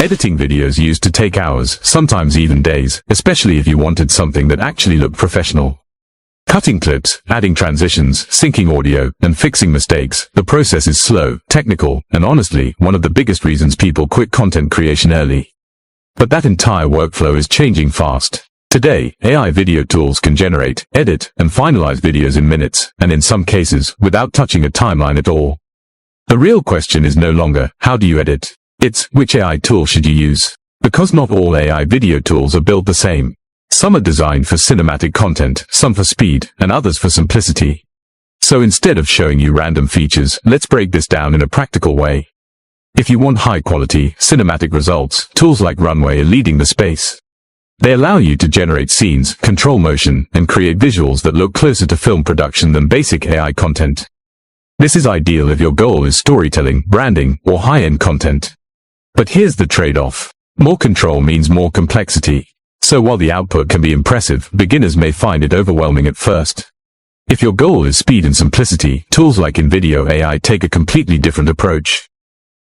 Editing videos used to take hours, sometimes even days, especially if you wanted something that actually looked professional. Cutting clips, adding transitions, syncing audio, and fixing mistakes. The process is slow, technical, and honestly, one of the biggest reasons people quit content creation early. But that entire workflow is changing fast. Today, AI video tools can generate, edit, and finalize videos in minutes, and in some cases, without touching a timeline at all. The real question is no longer, how do you edit? It's, which AI tool should you use? Because not all AI video tools are built the same. Some are designed for cinematic content, some for speed, and others for simplicity. So instead of showing you random features, let's break this down in a practical way. If you want high-quality, cinematic results, tools like Runway are leading the space. They allow you to generate scenes, control motion, and create visuals that look closer to film production than basic AI content. This is ideal if your goal is storytelling, branding, or high-end content. But here's the trade-off. More control means more complexity. So while the output can be impressive, beginners may find it overwhelming at first. If your goal is speed and simplicity, tools like InVideo AI take a completely different approach.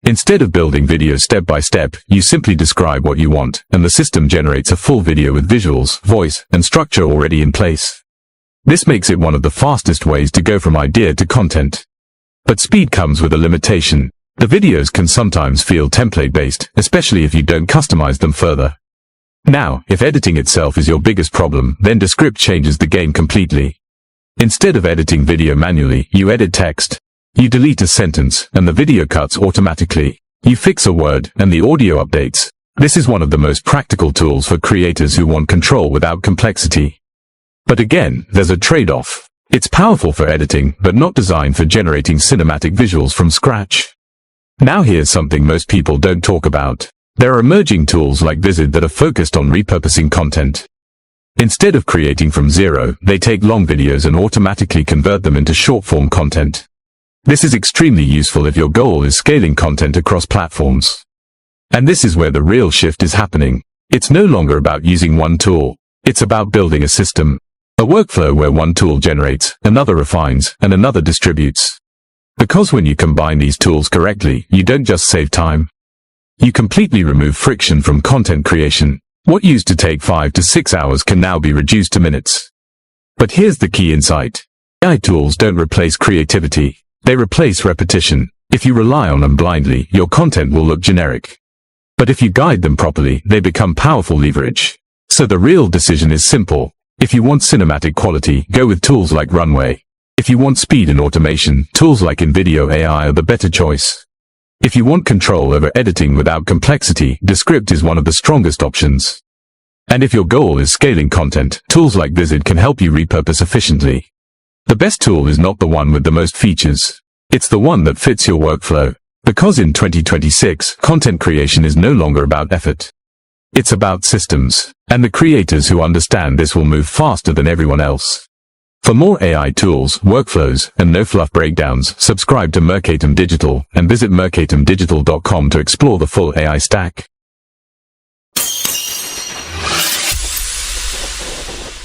Instead of building videos step by step, you simply describe what you want, and the system generates a full video with visuals, voice, and structure already in place. This makes it one of the fastest ways to go from idea to content. But speed comes with a limitation. The videos can sometimes feel template-based, especially if you don't customize them further. Now, if editing itself is your biggest problem, then Descript changes the game completely. Instead of editing video manually, you edit text. You delete a sentence, and the video cuts automatically. You fix a word, and the audio updates. This is one of the most practical tools for creators who want control without complexity. But again, there's a trade-off. It's powerful for editing, but not designed for generating cinematic visuals from scratch. Now here's something most people don't talk about. There are emerging tools like Visid that are focused on repurposing content. Instead of creating from zero, they take long videos and automatically convert them into short-form content. This is extremely useful if your goal is scaling content across platforms. And this is where the real shift is happening. It's no longer about using one tool. It's about building a system. A workflow where one tool generates, another refines, and another distributes. Because when you combine these tools correctly, you don't just save time. You completely remove friction from content creation. What used to take 5 to 6 hours can now be reduced to minutes. But here's the key insight. AI tools don't replace creativity. They replace repetition. If you rely on them blindly, your content will look generic. But if you guide them properly, they become powerful leverage. So the real decision is simple. If you want cinematic quality, go with tools like Runway. If you want speed and automation, tools like InVideo AI are the better choice. If you want control over editing without complexity, Descript is one of the strongest options. And if your goal is scaling content, tools like Visid can help you repurpose efficiently. The best tool is not the one with the most features. It's the one that fits your workflow. Because in 2026, content creation is no longer about effort. It's about systems. And the creators who understand this will move faster than everyone else. For more AI tools, workflows, and no-fluff breakdowns, subscribe to Mercatum Digital and visit mercatumdigital.com to explore the full AI stack.